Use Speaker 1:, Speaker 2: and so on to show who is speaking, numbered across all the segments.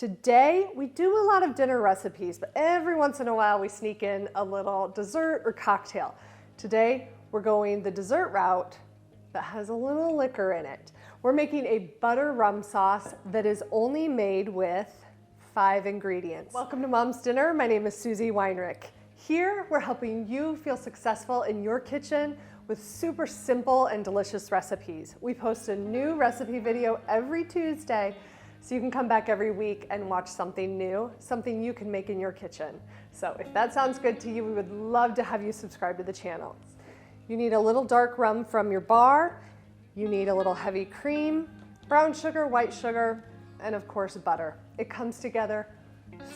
Speaker 1: Today, we do a lot of dinner recipes, but every once in a while we sneak in a little dessert or cocktail. Today, we're going the dessert route that has a little liquor in it. We're making a butter rum sauce that is only made with 5 ingredients. Welcome to Mom's Dinner. My name is Susie Weinrich. Here, we're helping you feel successful in your kitchen with super simple and delicious recipes. We post a new recipe video every Tuesday, so you can come back every week and watch something new, something you can make in your kitchen. So if that sounds good to you, we would love to have you subscribe to the channel. You need a little dark rum from your bar, you need a little heavy cream, brown sugar, white sugar, and of course butter. It comes together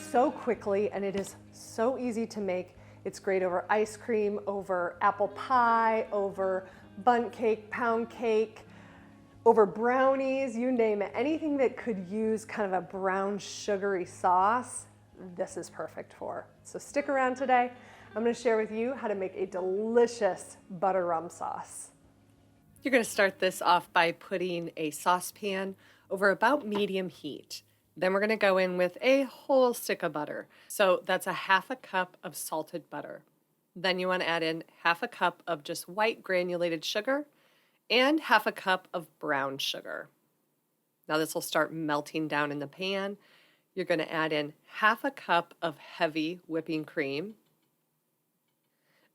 Speaker 1: so quickly and it is so easy to make. It's great over ice cream, over apple pie, over bundt cake, pound cake, over brownies, you name it. Anything that could use kind of a brown sugary sauce, this is perfect for. So stick around today. I'm going to share with you how to make a delicious butter rum sauce. You're going to start this off by putting a saucepan over about medium heat. Then we're going to go in with a whole stick of butter. So that's a ½ cup of salted butter. Then you want to add in ½ cup of just white granulated sugar and ½ cup of brown sugar. Now this will start melting down in the pan. You're going to add in ½ cup of heavy whipping cream.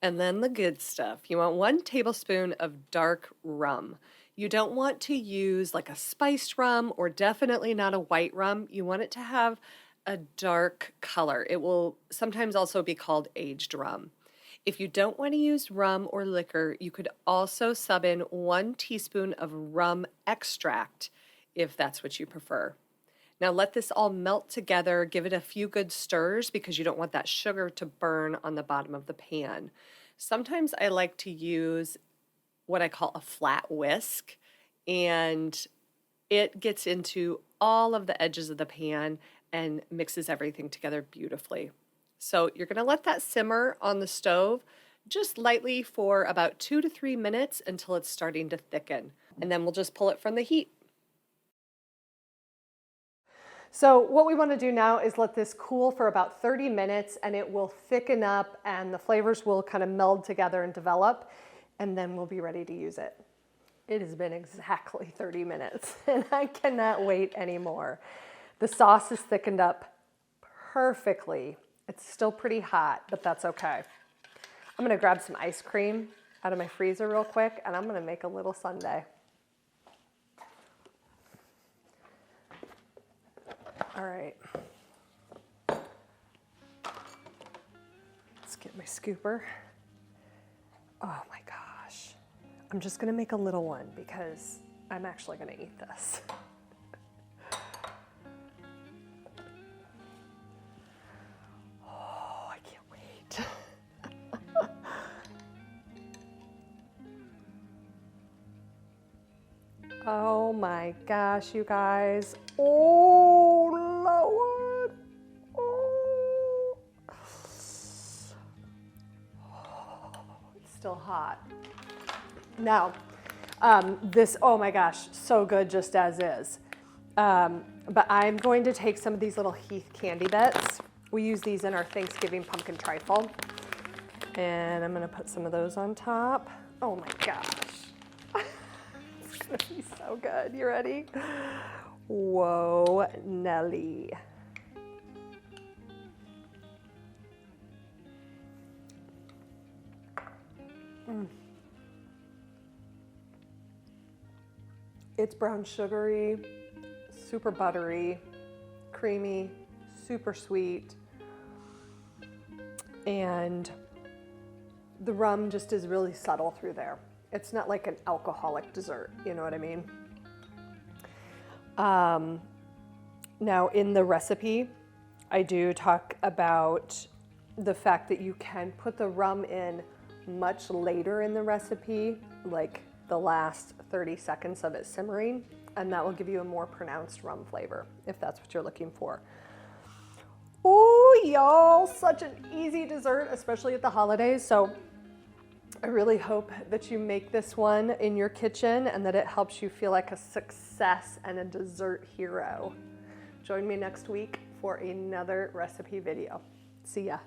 Speaker 1: And then the good stuff. You want 1 tablespoon of dark rum. You don't want to use like a spiced rum or definitely not a white rum. You want it to have a dark color. It will sometimes also be called aged rum. If you don't want to use rum or liquor, you could also sub in 1 teaspoon of rum extract if that's what you prefer. Now let this all melt together, give it a few good stirs because you don't want that sugar to burn on the bottom of the pan. Sometimes I like to use what I call a flat whisk, and it gets into all of the edges of the pan and mixes everything together beautifully. So you're going to let that simmer on the stove just lightly for about 2 to 3 minutes until it's starting to thicken. And then we'll just pull it from the heat. So what we want to do now is let this cool for about 30 minutes and it will thicken up and the flavors will kind of meld together and develop, and then we'll be ready to use it. It has been exactly 30 minutes and I cannot wait anymore. The sauce is thickened up perfectly. It's still pretty hot, but that's okay. I'm gonna grab some ice cream out of my freezer real quick and I'm gonna make a little sundae. All right. Let's get my scooper. Oh my gosh. I'm just gonna make a little one because I'm actually gonna eat this. Oh my gosh, you guys. Oh, Lord. Oh. It's still hot. Now, this, oh my gosh, so good just as is. But I'm going to take some of these little Heath candy bits. We use these in our Thanksgiving pumpkin trifle. And I'm gonna put some of those on top. Oh my gosh. It's gonna be so good. You ready? Whoa, Nelly. It's brown sugary, super buttery, creamy, super sweet, and the rum just is really subtle through there. It's not like an alcoholic dessert, you know what I mean? Now in the recipe, I do talk about the fact that you can put the rum in much later in the recipe, like the last 30 seconds of it simmering, and that will give you a more pronounced rum flavor, if that's what you're looking for. Oh, y'all, such an easy dessert, especially at the holidays. So I really hope that you make this one in your kitchen and that it helps you feel like a success and a dessert hero. Join me next week for another recipe video. See ya.